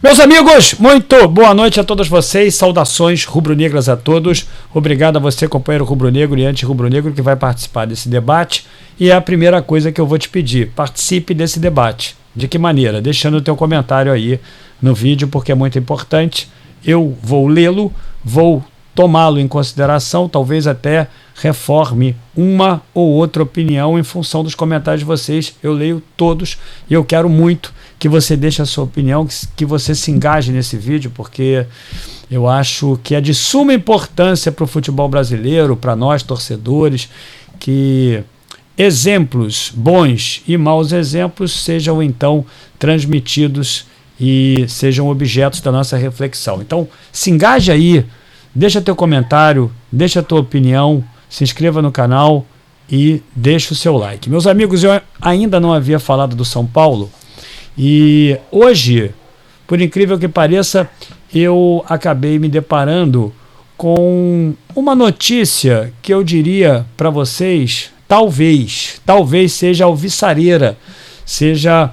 Meus amigos, muito boa noite a todos vocês, saudações rubro-negras a todos, obrigado a você, companheiro rubro-negro e anti-rubro-negro que vai participar desse debate, e é a primeira coisa que eu vou te pedir, participe desse debate. De que maneira? Deixando o teu comentário aí no vídeo, porque é muito importante, eu vou lê-lo, vou tomá-lo em consideração, talvez até reforme uma ou outra opinião em função dos comentários de vocês. Eu leio todos e eu quero muito que você deixe a sua opinião, que você se engaje nesse vídeo, porque eu acho que é de suma importância para o futebol brasileiro, para nós torcedores, que exemplos bons e maus exemplos sejam então transmitidos e sejam objetos da nossa reflexão. Então se engaje aí, deixa teu comentário, deixa a tua opinião, se inscreva no canal e deixa o seu like. Meus amigos, eu ainda não havia falado do São Paulo e hoje, por incrível que pareça, eu acabei me deparando com uma notícia que eu diria para vocês, talvez seja alvissareira, seja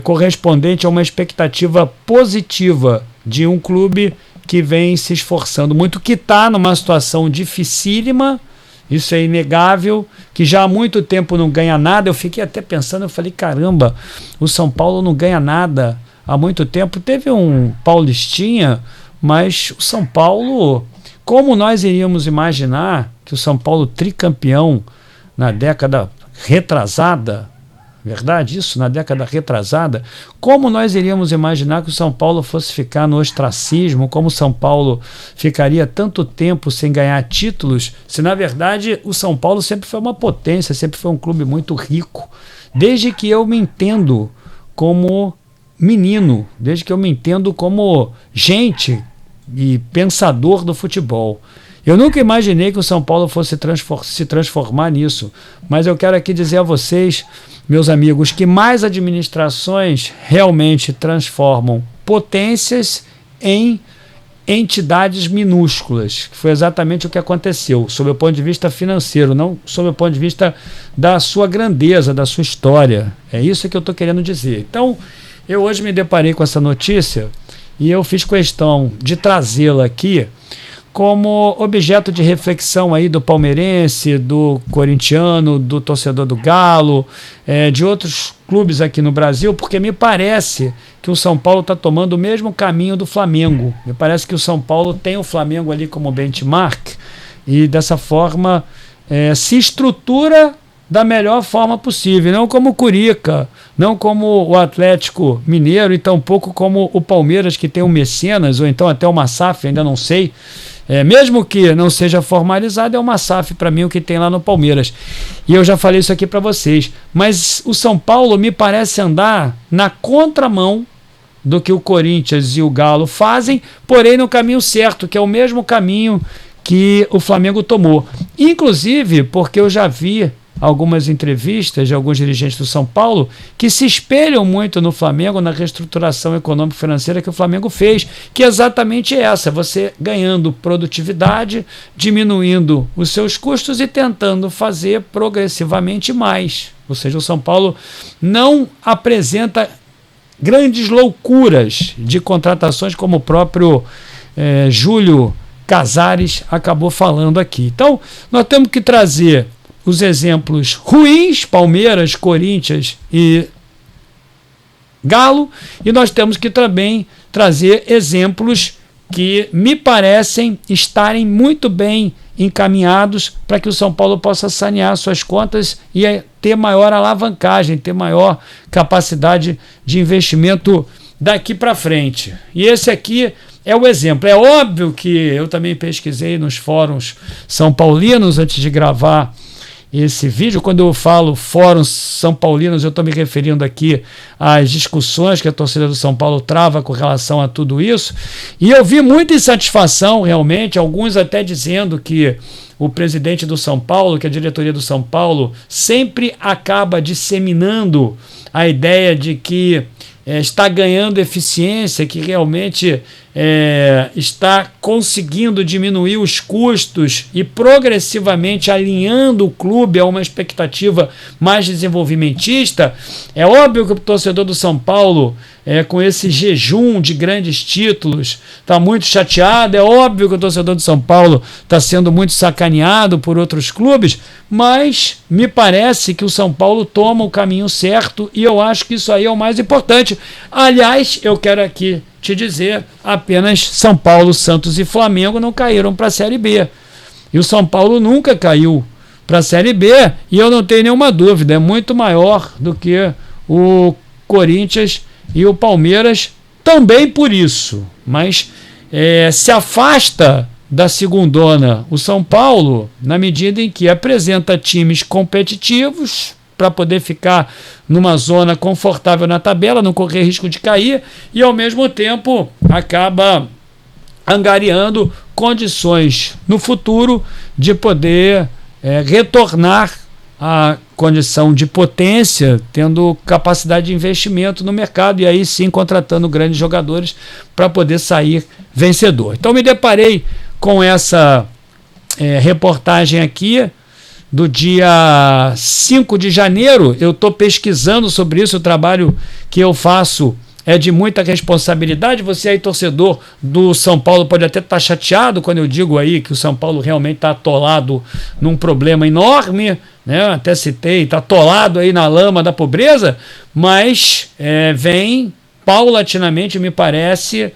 correspondente a uma expectativa positiva de um clube que vem se esforçando muito, que está numa situação dificílima, isso é inegável, que já há muito tempo não ganha nada. Eu fiquei até pensando, eu falei, caramba, o São Paulo não ganha nada há muito tempo. Teve um Paulistinha, mas o São Paulo, como nós iríamos imaginar que o São Paulo tricampeão na década retrasada, verdade isso? Na década retrasada, como nós iríamos imaginar que o São Paulo fosse ficar no ostracismo, como o São Paulo ficaria tanto tempo sem ganhar títulos, se na verdade o São Paulo sempre foi uma potência, sempre foi um clube muito rico, desde que eu me entendo como menino, desde que eu me entendo como gente e pensador do futebol. Eu nunca imaginei que o São Paulo fosse se transformar nisso, mas eu quero aqui dizer a vocês, meus amigos, que mais administrações realmente transformam potências em entidades minúsculas, que foi exatamente o que aconteceu, sob o ponto de vista financeiro, não sob o ponto de vista da sua grandeza, da sua história. É isso que eu estou querendo dizer. Então, eu hoje me deparei com essa notícia e eu fiz questão de trazê-la aqui como objeto de reflexão aí do palmeirense, do corintiano, do torcedor do Galo, de outros clubes aqui no Brasil, porque me parece que o São Paulo está tomando o mesmo caminho do Flamengo. Me parece que o São Paulo tem o Flamengo ali como benchmark e dessa forma se estrutura da melhor forma possível, não como o Curica, não como o Atlético Mineiro e tampouco como o Palmeiras, que tem um mecenas, ou então até uma SAF, ainda não sei. Mesmo que não seja formalizado, é uma SAF para mim o que tem lá no Palmeiras. E eu já falei isso aqui para vocês. Mas o São Paulo me parece andar na contramão do que o Corinthians e o Galo fazem, porém no caminho certo, que é o mesmo caminho que o Flamengo tomou. Inclusive porque eu já vi algumas entrevistas de alguns dirigentes do São Paulo que se espelham muito no Flamengo, na reestruturação econômico-financeira que o Flamengo fez, que é exatamente essa, você ganhando produtividade, diminuindo os seus custos e tentando fazer progressivamente mais. Ou seja, o São Paulo não apresenta grandes loucuras de contratações como o próprio Júlio Casares acabou falando aqui. Então, nós temos que trazer os exemplos ruins, Palmeiras, Corinthians e Galo, e nós temos que também trazer exemplos que me parecem estarem muito bem encaminhados para que o São Paulo possa sanear suas contas e ter maior alavancagem, ter maior capacidade de investimento daqui para frente. E esse aqui é o exemplo. É óbvio que eu também pesquisei nos fóruns são paulinos antes de gravar esse vídeo. Quando eu falo fóruns são paulinos, eu estou me referindo aqui às discussões que a torcida do São Paulo trava com relação a tudo isso, e eu vi muita insatisfação realmente, alguns até dizendo que o presidente do São Paulo, que a diretoria do São Paulo sempre acaba disseminando a ideia de que está ganhando eficiência, que realmente está conseguindo diminuir os custos e progressivamente alinhando o clube a uma expectativa mais desenvolvimentista, é óbvio que o torcedor do São Paulo, com esse jejum de grandes títulos, está muito chateado. É óbvio que o torcedor do São Paulo está sendo muito sacaneado por outros clubes, mas me parece que o São Paulo toma o caminho certo e eu acho que isso aí é o mais importante. Aliás, eu quero aqui te dizer, apenas São Paulo, Santos e Flamengo não caíram para a Série B. E o São Paulo nunca caiu para a Série B, e eu não tenho nenhuma dúvida, é muito maior do que o Corinthians e o Palmeiras, também por isso. Mas se afasta da segundona o São Paulo, na medida em que apresenta times competitivos, para poder ficar numa zona confortável na tabela, não correr risco de cair, e ao mesmo tempo acaba angariando condições no futuro de poder retornar à condição de potência, tendo capacidade de investimento no mercado e aí sim contratando grandes jogadores para poder sair vencedor. Então me deparei com essa reportagem aqui do dia 5 de janeiro, eu estou pesquisando sobre isso, o trabalho que eu faço é de muita responsabilidade. Você aí, torcedor do São Paulo, pode até estar chateado quando eu digo aí que o São Paulo realmente está atolado num problema enorme, né? Até citei, está atolado aí na lama da pobreza, mas vem paulatinamente, me parece,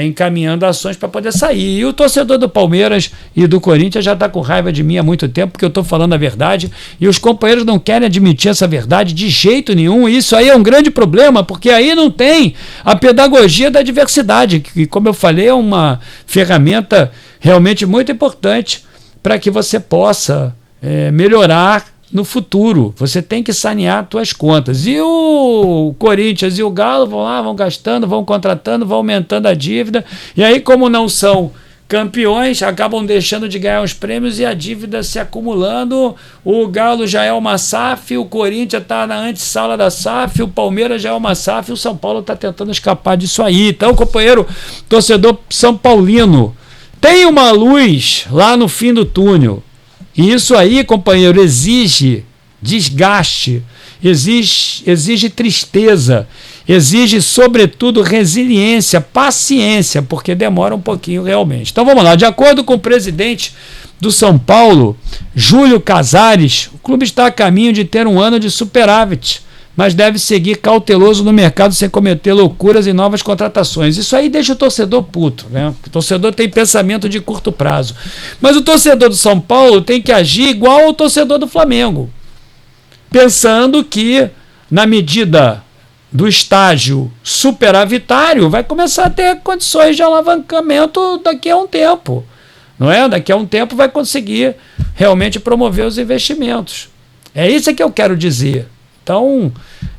encaminhando ações para poder sair. E o torcedor do Palmeiras e do Corinthians já está com raiva de mim há muito tempo, porque eu estou falando a verdade, e os companheiros não querem admitir essa verdade de jeito nenhum, e isso aí é um grande problema, porque aí não tem a pedagogia da diversidade, que, como eu falei, é uma ferramenta realmente muito importante para que você possa melhorar no futuro. Você tem que sanear suas contas. E o Corinthians e o Galo vão lá, vão gastando, vão contratando, vão aumentando a dívida. E aí, como não são campeões, acabam deixando de ganhar os prêmios e a dívida se acumulando. O Galo já é uma SAF, o Corinthians está na antessala da SAF, o Palmeiras já é uma SAF, o São Paulo está tentando escapar disso aí. Então, companheiro torcedor São Paulino, tem uma luz lá no fim do túnel. E isso aí, companheiro, exige desgaste, exige tristeza, exige, sobretudo, resiliência, paciência, porque demora um pouquinho realmente. Então vamos lá, de acordo com o presidente do São Paulo, Júlio Casares, o clube está a caminho de ter um ano de superávit, mas deve seguir cauteloso no mercado sem cometer loucuras e novas contratações. Isso aí deixa o torcedor puto, né? O torcedor tem pensamento de curto prazo. Mas o torcedor do São Paulo tem que agir igual ao torcedor do Flamengo, pensando que, na medida do estágio superavitário, vai começar a ter condições de alavancamento daqui a um tempo. Não é? Daqui a um tempo vai conseguir realmente promover os investimentos. É isso que eu quero dizer. Então,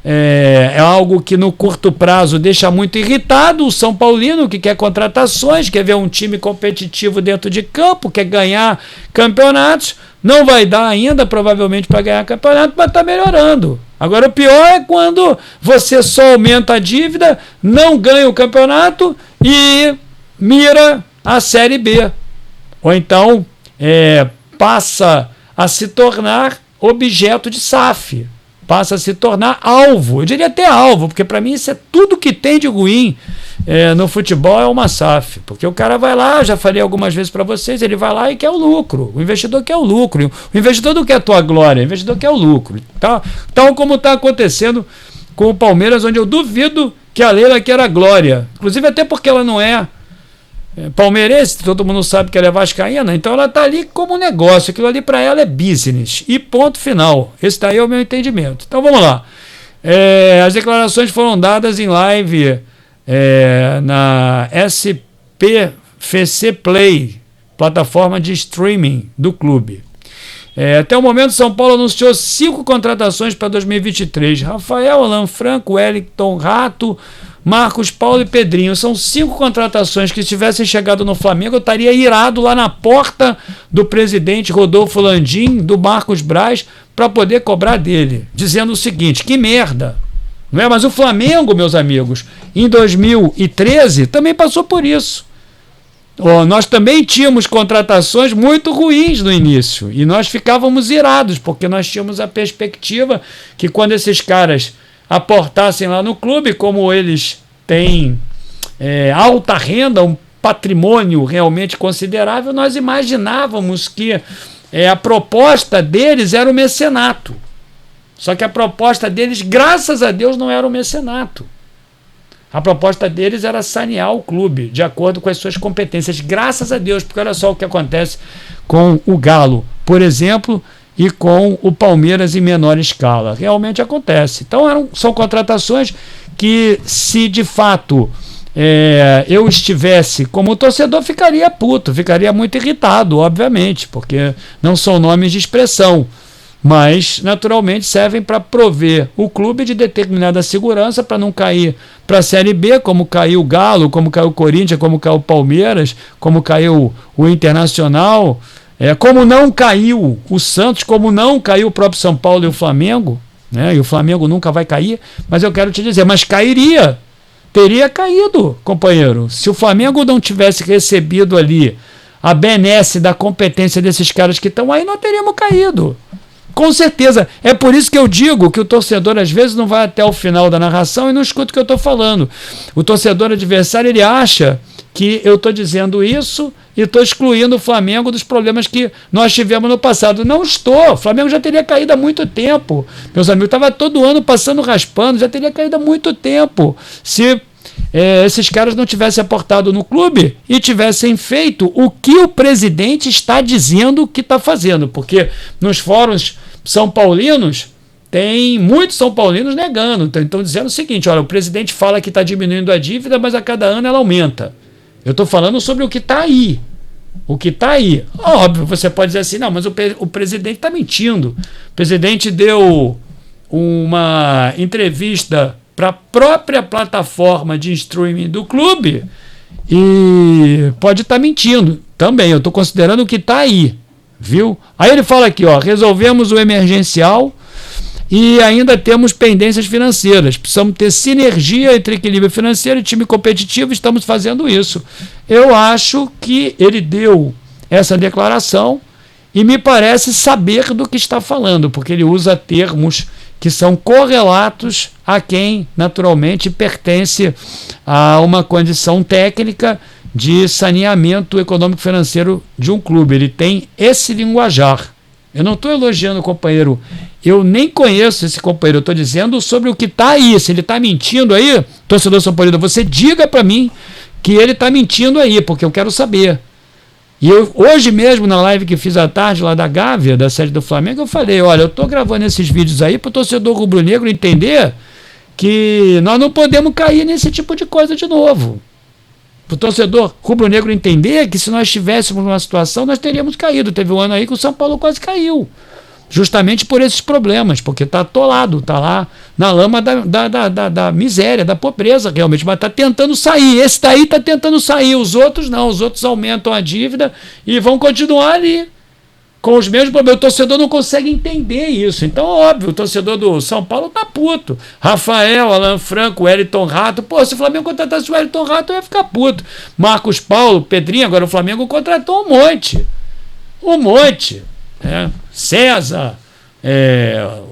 é algo que no curto prazo deixa muito irritado o São Paulino, que quer contratações, quer ver um time competitivo dentro de campo, quer ganhar campeonatos. Não vai dar ainda, provavelmente, para ganhar campeonato, mas está melhorando. Agora, o pior é quando você só aumenta a dívida, não ganha o campeonato e mira a Série B. Ou então, passa a se tornar objeto de SAF. Passa a se tornar alvo. Eu diria até alvo, porque para mim isso é tudo que tem de ruim no futebol, é uma SAF. Porque o cara vai lá, já falei algumas vezes para vocês, ele vai lá e quer o lucro. O investidor quer o lucro. O investidor não quer a tua glória, o investidor quer o lucro. Tá? Tal como está acontecendo com o Palmeiras, onde eu duvido que a Leila quer a glória. Inclusive até porque ela não é palmeirense, todo mundo sabe que ela é vascaína, então ela está ali como negócio, aquilo ali para ela é business, e ponto final. Esse daí é o meu entendimento. Então vamos lá. As declarações foram dadas em live na SPFC Play, plataforma de streaming do clube. Até o momento, São Paulo anunciou 5 contratações para 2023. Rafael, Alan Franco, Wellington Rato, Marcos Paulo e Pedrinho. São 5 contratações que, se tivessem chegado no Flamengo, eu estaria irado lá na porta do presidente Rodolfo Landim, do Marcos Braz, para poder cobrar dele, dizendo o seguinte: que merda, Não é? Mas o Flamengo, meus amigos, em 2013 também passou por isso. Nós também tínhamos contratações muito ruins no início e nós ficávamos irados, porque nós tínhamos a perspectiva que quando esses caras aportassem lá no clube, como eles têm alta renda, um patrimônio realmente considerável, nós imaginávamos que a proposta deles era o mecenato. Só que a proposta deles, graças a Deus, não era o mecenato. A proposta deles era sanear o clube, de acordo com as suas competências. Graças a Deus, porque olha só o que acontece com o Galo, por exemplo, e com o Palmeiras em menor escala. Realmente acontece. Então são contratações que, se de fato eu estivesse como torcedor, ficaria puto, ficaria muito irritado, obviamente, porque não são nomes de expressão. Mas, naturalmente, servem para prover o clube de determinada segurança para não cair para a Série B, como caiu o Galo, como caiu o Corinthians, como caiu o Palmeiras, como caiu o Internacional, como não caiu o Santos, como não caiu o próprio São Paulo e o Flamengo, né? E o Flamengo nunca vai cair, mas eu quero te dizer, mas cairia, teria caído, companheiro. Se o Flamengo não tivesse recebido ali a benesse da competência desses caras que estão aí, nós teríamos caído. Com certeza. É por isso que eu digo que o torcedor às vezes não vai até o final da narração e não escuta o que eu estou falando. O torcedor adversário, ele acha que eu estou dizendo isso e estou excluindo o Flamengo dos problemas que nós tivemos no passado. Não estou. O Flamengo já teria caído há muito tempo. Meus amigos, estava todo ano passando raspando, já teria caído há muito tempo. Se esses caras não tivessem aportado no clube e tivessem feito o que o presidente está dizendo que está fazendo. Porque nos fóruns são paulinos, tem muitos são paulinos negando. Estão dizendo o seguinte: olha, o presidente fala que está diminuindo a dívida, mas a cada ano ela aumenta. Eu estou falando sobre o que está aí. O que está aí. Óbvio, você pode dizer assim, não, mas o presidente está mentindo. O presidente deu uma entrevista para a própria plataforma de streaming do clube e pode estar mentindo também. Eu estou considerando o que está aí, viu? Aí ele fala aqui, ó, resolvemos o emergencial e ainda temos pendências financeiras. Precisamos ter sinergia entre equilíbrio financeiro e time competitivo. Estamos fazendo isso. Eu acho que ele deu essa declaração e me parece saber do que está falando, porque ele usa termos que são correlatos a quem, naturalmente, pertence a uma condição técnica de saneamento econômico-financeiro de um clube. Ele tem esse linguajar. Eu não estou elogiando o companheiro, eu nem conheço esse companheiro, eu estou dizendo sobre o que está aí. Se ele está mentindo aí, torcedor São Paulino, você diga para mim que ele está mentindo aí, porque eu quero saber. E eu, hoje mesmo, na live que fiz à tarde lá da Gávea, da sede do Flamengo, eu falei, olha, eu estou gravando esses vídeos aí para o torcedor rubro-negro entender que nós não podemos cair nesse tipo de coisa de novo. Para o torcedor rubro-negro entender que se nós estivéssemos numa situação, nós teríamos caído. Teve um ano aí que o São Paulo quase caiu. Justamente por esses problemas, porque está atolado, está lá na lama da miséria, da pobreza realmente, mas está tentando sair. Esse daí está tentando sair, os outros não, os outros aumentam a dívida e vão continuar ali com os mesmos problemas. O torcedor não consegue entender isso. Então, óbvio, o torcedor do São Paulo tá puto. Rafael, Alan Franco, Wellington Rato. Pô, se o Flamengo contratasse o Wellington Rato, eu ia ficar puto. Marcos Paulo, Pedrinho, agora o Flamengo contratou um monte. Um monte. César,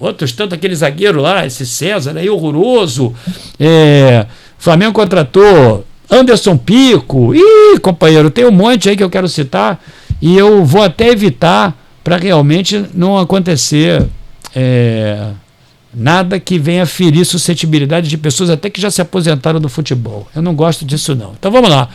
outros tanto, aquele zagueiro lá, esse César aí, horroroso. O Flamengo contratou Anderson Pico. Ih, companheiro, tem um monte aí que eu quero citar e eu vou até evitar para realmente não acontecer nada que venha ferir suscetibilidade de pessoas até que já se aposentaram do futebol. Eu não gosto disso não. Então vamos lá.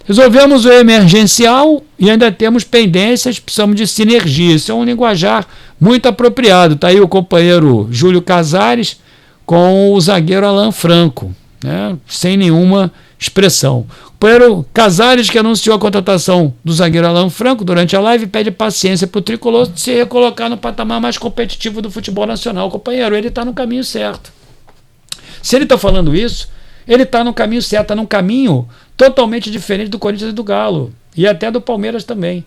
Resolvemos o emergencial e ainda temos pendências, precisamos de sinergia. Isso é um linguajar muito apropriado. Está aí o companheiro Júlio Casares com o zagueiro Alan Franco, né? Sem nenhuma expressão. O companheiro Casares, que anunciou a contratação do zagueiro Alan Franco durante a live, pede paciência para o tricolor se recolocar no patamar mais competitivo do futebol nacional. Companheiro, ele está no caminho certo. Se ele está falando isso, ele está no caminho certo, está num caminho totalmente diferente do Corinthians e do Galo, e até do Palmeiras também,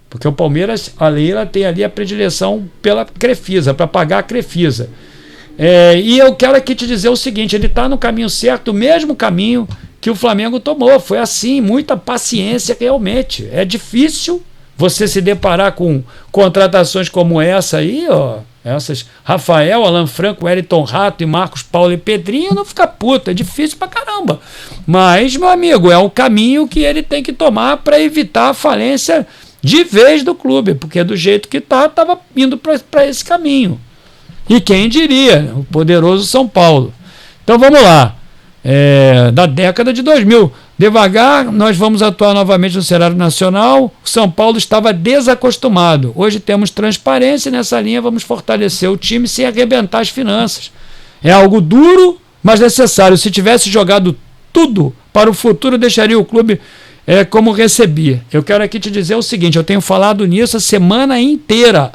porque o Palmeiras, a Leila tem ali a predileção pela Crefisa, para pagar a Crefisa. E eu quero aqui te dizer o seguinte, ele está no caminho certo, o mesmo caminho que o Flamengo tomou. Foi assim, muita paciência realmente. É difícil você se deparar com contratações como essa aí, ó. Essas, Rafael, Alan Franco, Wellington Rato e Marcos Paulo e Pedrinho, não fica puto, é difícil pra caramba. Mas, meu amigo, é o caminho que ele tem que tomar para evitar a falência de vez do clube, porque do jeito que estava indo para esse caminho. E quem diria, o poderoso São Paulo. Então vamos lá, da década de 2000. Devagar, nós vamos atuar novamente no cenário nacional. O São Paulo estava desacostumado. Hoje temos transparência nessa linha, vamos fortalecer o time sem arrebentar as finanças. É algo duro, mas necessário. Se tivesse jogado tudo para o futuro, deixaria o clube como recebia. Eu quero aqui te dizer o seguinte, eu tenho falado nisso a semana inteira.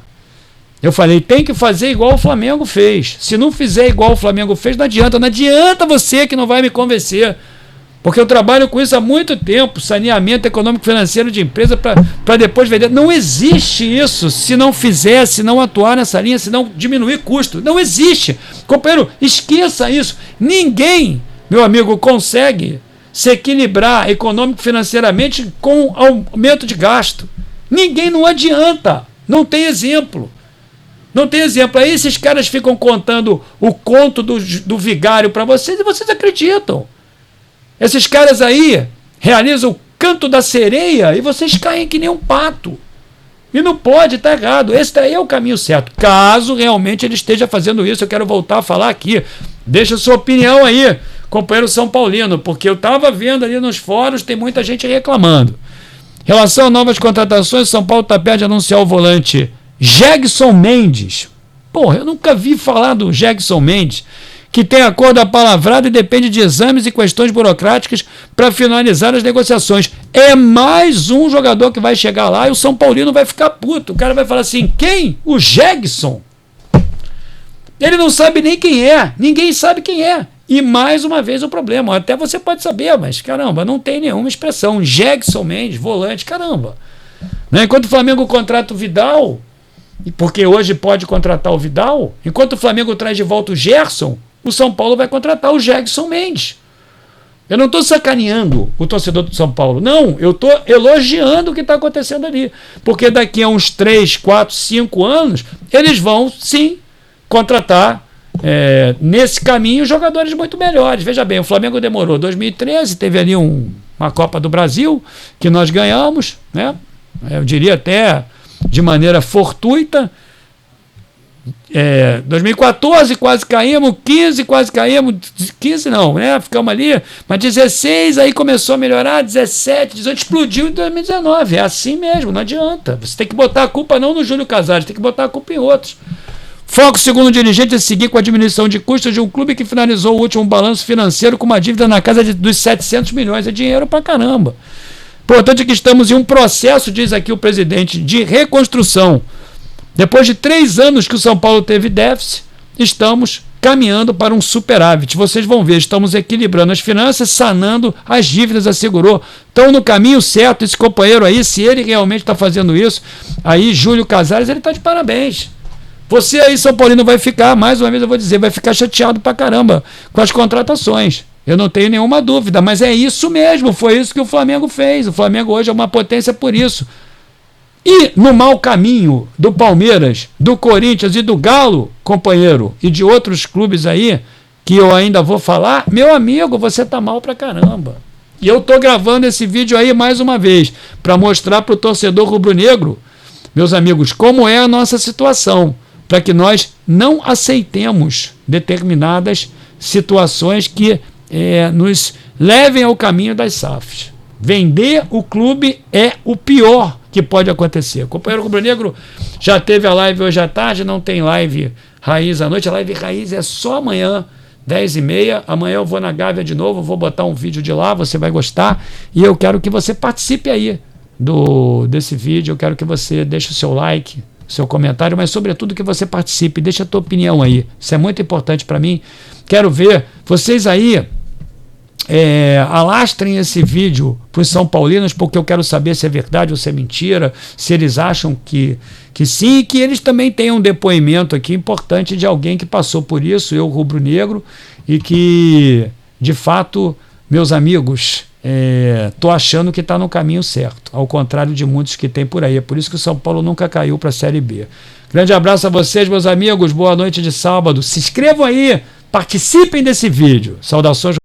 Eu falei, tem que fazer igual o Flamengo fez. Se não fizer igual o Flamengo fez, não adianta. Não adianta você que não vai me convencer. Porque eu trabalho com isso há muito tempo, saneamento econômico financeiro de empresa para depois vender. Não existe isso se não fizer, se não atuar nessa linha, se não diminuir custo. Não existe. Companheiro, esqueça isso. Ninguém, meu amigo, consegue se equilibrar econômico financeiramente com aumento de gasto. Ninguém, não adianta. Não tem exemplo. Não tem exemplo. Aí esses caras ficam contando o conto do vigário para vocês e vocês acreditam. Esses caras aí realizam o canto da sereia e vocês caem que nem um pato. E não pode, tá errado. Esse daí é o caminho certo. Caso realmente ele esteja fazendo isso, eu quero voltar a falar aqui. Deixa sua opinião aí, companheiro São Paulino, porque eu estava vendo ali nos fóruns, tem muita gente reclamando. Em relação a novas contratações, São Paulo está perto de anunciar o volante Jegson Mendes. Porra, eu nunca vi falar do Jegson Mendes, que tem acordo apalavrado e depende de exames e questões burocráticas para finalizar as negociações. É mais um jogador que vai chegar lá e o São Paulino vai ficar puto. O cara vai falar assim, quem? O Jegson? Ele não sabe nem quem é. Ninguém sabe quem é. E mais uma vez o problema. Até você pode saber, mas caramba, não tem nenhuma expressão. Jegson Mendes, volante, caramba. Né? Enquanto o Flamengo contrata o Vidal, porque hoje pode contratar o Vidal, enquanto o Flamengo traz de volta o Gerson, o São Paulo vai contratar o Jegson Mendes. Eu não estou sacaneando o torcedor do São Paulo. Não, eu estou elogiando o que está acontecendo ali. Porque daqui a uns 3, 4, 5 anos, eles vão, sim, contratar, nesse caminho, jogadores muito melhores. Veja bem, o Flamengo demorou. 2013, teve ali uma Copa do Brasil, que nós ganhamos, né? Eu diria até de maneira fortuita. 2014 quase caímos, 15 quase caímos, 15 não, né? Ficamos ali, mas 16 aí começou a melhorar, 17, 18 explodiu em 2019. É assim mesmo, não adianta. Você tem que botar a culpa não no Júlio Casares, tem que botar a culpa em outros. Foco, segundo o dirigente, é seguir com a diminuição de custos de um clube que finalizou o último balanço financeiro com uma dívida na casa dos 700 milhões. É dinheiro pra caramba. Importante é que estamos em um processo, diz aqui o presidente, de reconstrução. Depois de 3 anos que o São Paulo teve déficit, estamos caminhando para um superávit. Vocês vão ver, estamos equilibrando as finanças, sanando as dívidas, assegurou. Estão no caminho certo esse companheiro aí, se ele realmente está fazendo isso, aí Júlio Casares, ele está de parabéns. Você aí, São Paulino, vai ficar, mais uma vez eu vou dizer, vai ficar chateado pra caramba com as contratações. Eu não tenho nenhuma dúvida, mas é isso mesmo, foi isso que o Flamengo fez. O Flamengo hoje é uma potência por isso. E no mau caminho do Palmeiras, do Corinthians e do Galo, companheiro, e de outros clubes aí, que eu ainda vou falar, meu amigo, você tá mal pra caramba. E eu tô gravando esse vídeo aí mais uma vez, para mostrar pro torcedor rubro-negro, meus amigos, como é a nossa situação, para que nós não aceitemos determinadas situações que nos levem ao caminho das SAFs. Vender o clube é o pior que pode acontecer. O companheiro rubro-negro já teve a live hoje à tarde, não tem live raiz à noite. A live raiz é só amanhã, 10h30. Amanhã eu vou na Gávea de novo, vou botar um vídeo de lá, você vai gostar. E eu quero que você participe aí desse vídeo. Eu quero que você deixe o seu like, o seu comentário, mas sobretudo que você participe, deixe a tua opinião aí. Isso é muito importante para mim. Quero ver vocês aí alastrem esse vídeo para os São Paulinos, porque eu quero saber se é verdade ou se é mentira, se eles acham que sim, e que eles também tenham um depoimento aqui importante de alguém que passou por isso, eu rubro-negro, e que, de fato, meus amigos, estou achando que está no caminho certo, ao contrário de muitos que tem por aí. É por isso que o São Paulo nunca caiu para a Série B. Grande abraço a vocês, meus amigos, boa noite de sábado. Se inscrevam aí, participem desse vídeo. Saudações.